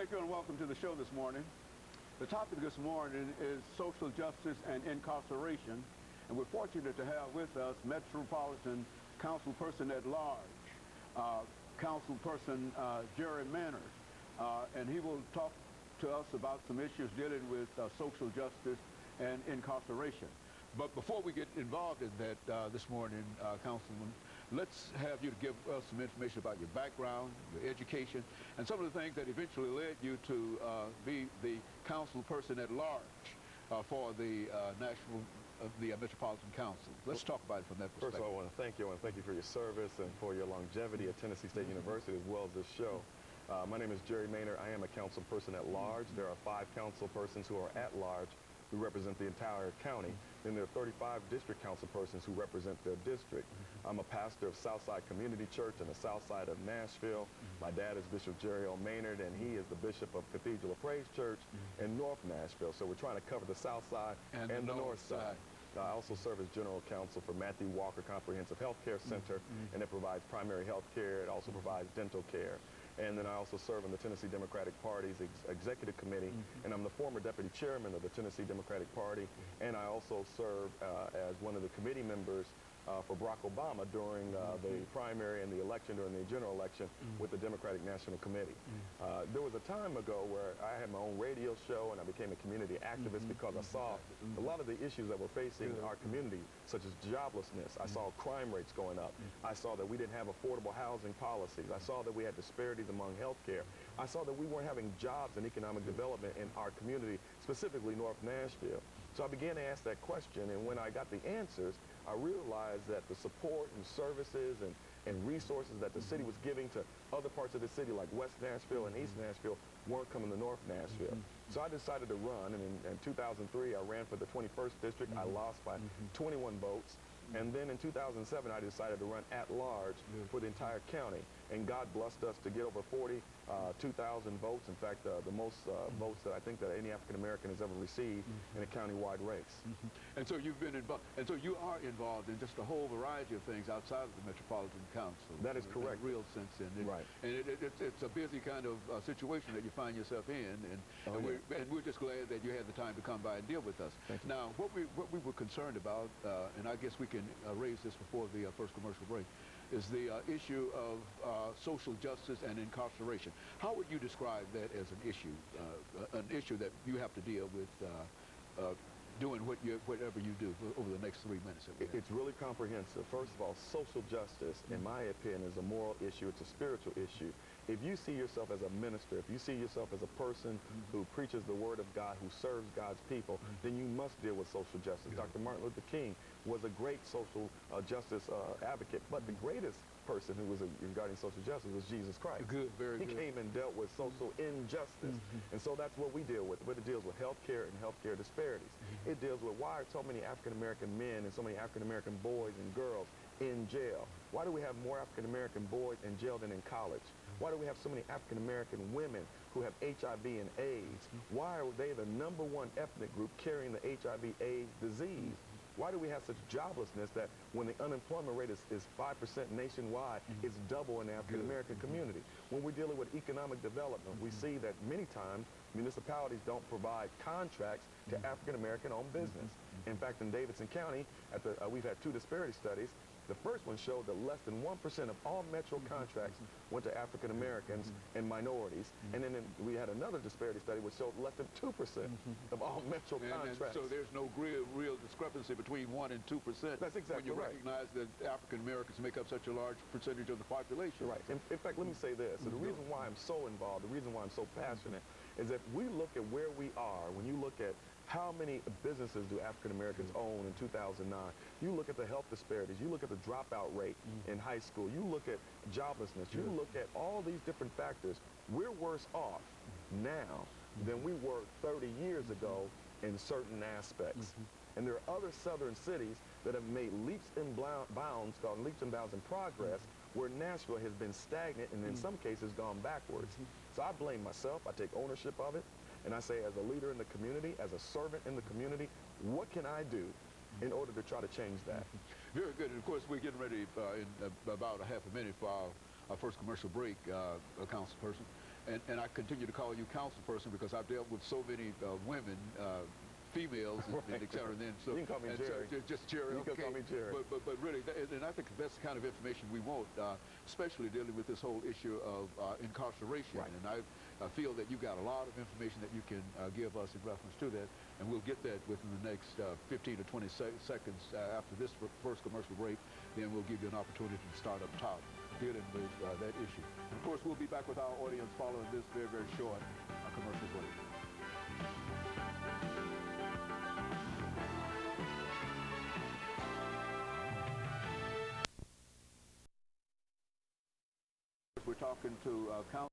Thank you and welcome to the show this morning. The topic this morning is social justice and incarceration, and we're fortunate to have with us Metropolitan Councilperson at Large, Councilperson Jerry Maynard, and he will talk to us about some issues dealing with social justice and incarceration. But before we get involved in that this morning, Councilman, let's have you to give us some information about your background, your education, and some of the things that eventually led you to be the councilperson at large for the Metropolitan Council. Let's talk about it from that perspective. First of all, I want to thank you. I want to thank you for your service and for your longevity at Tennessee State University, as well as this show. My name is Jerry Maynard. I am a councilperson at large. There are 5 councilpersons who are at large who represent the entire county. Then there are 35 district councilpersons who represent their district. I'm a pastor of Southside Community Church in the south side of Nashville. My dad is Bishop Jerry O. Maynard, and he is the bishop of Cathedral of Praise Church in North Nashville. So we're trying to cover the south side and the north side. I also serve as general counsel for Matthew Walker Comprehensive Health Care Center, and it provides primary health care. It also provides dental care. And then I also serve on the Tennessee Democratic Party's executive committee, and I'm the former deputy chairman of the Tennessee Democratic Party, and I also serve as one of the committee members for Barack Obama during the primary and the election, during the general election with the Democratic National Committee. There was a time ago where I had my own radio show and I became a community activist because I saw a lot of the issues that were facing our community, such as joblessness. I saw crime rates going up. I saw that we didn't have affordable housing policies. I saw that we had disparities among health care. I saw that we weren't having jobs and economic development in our community, specifically North Nashville. So I began to ask that question, and when I got the answers, I realized that the support and services and resources that the city was giving to other parts of the city, like West Nashville and East Nashville, weren't coming to North Nashville. So I decided to run, and in 2003, I ran for the 21st district. I lost by 21 votes. And then in 2007, I decided to run at large for the entire county. And God blessed us to get over 42,000 votes. In fact, the most votes that I think that any African-American has ever received in a county-wide race. And so you've been involved, and so you are involved in just a whole variety of things outside of the Metropolitan Council. That is correct. In a real sense. Right. And it's a busy kind of situation that you find yourself in, and we're just glad that you had the time to come by and deal with us. Now, what we were concerned about, and I guess we can raise this before the first commercial break, is the issue of social justice and incarceration. How would you describe that as an issue that you have to deal with doing whatever you do over the next 3 minutes? It's really comprehensive. First of all, social justice, in my opinion, is a moral issue. It's a spiritual issue. If you see yourself as a minister, if you see yourself as a person who preaches the word of God, who serves God's people, then you must deal with social justice. Dr. Martin Luther King was a great social justice advocate, but the greatest person who was regarding social justice was Jesus Christ. He came and dealt with social injustice. And so that's what we deal with. But it deals with health care and health care disparities. It deals with why are so many African-American men and so many African-American boys and girls in jail? Why do we have more African-American boys in jail than in college? Why do we have so many African-American women who have HIV and AIDS? Why are they the #1 ethnic group carrying the HIV/AIDS disease? Why do we have such joblessness that when the unemployment rate is 5% nationwide, it's double in the African-American community? When we're dealing with economic development, we see that many times municipalities don't provide contracts to African-American owned business. In fact, in Davidson County, we've had 2 disparity studies. The first one showed that less than 1% of all metro contracts went to African Americans and minorities. And then we had another disparity study which showed less than 2% of all metro contracts. So there's no real discrepancy between 1% and 2%. That's exactly when you recognize that African Americans make up such a large percentage of the population. Right. In fact, let me say this. So the reason why I'm so involved, the reason why I'm so passionate, is that we look at where we are. When you look at how many businesses do African Americans own in 2009? You look at the health disparities. You look at the dropout rate in high school. You look at joblessness. You look at all these different factors. We're worse off now than we were 30 years ago in certain aspects. And there are other southern cities that have made leaps and bounds, called leaps and bounds in progress, where Nashville has been stagnant and in some cases gone backwards. So I blame myself. I take ownership of it. And I say, as a leader in the community, as a servant in the community, what can I do in order to try to change that? Very good. And of course, we're getting ready in about a half a minute for our first commercial break, councilperson. And I continue to call you councilperson because I've dealt with so many women, females, and et cetera. And then so you can call me Jerry. So just Jerry. You can call me Jerry. But really, and I think that's the kind of information we want, especially dealing with this whole issue of incarceration. Right. And I feel that you've got a lot of information that you can give us in reference to that, and we'll get that within the next 15 to 20 seconds after this first commercial break. Then we'll give you an opportunity to start up top dealing with that issue. And of course, we'll be back with our audience following this very, very short commercial break. We're talking to Council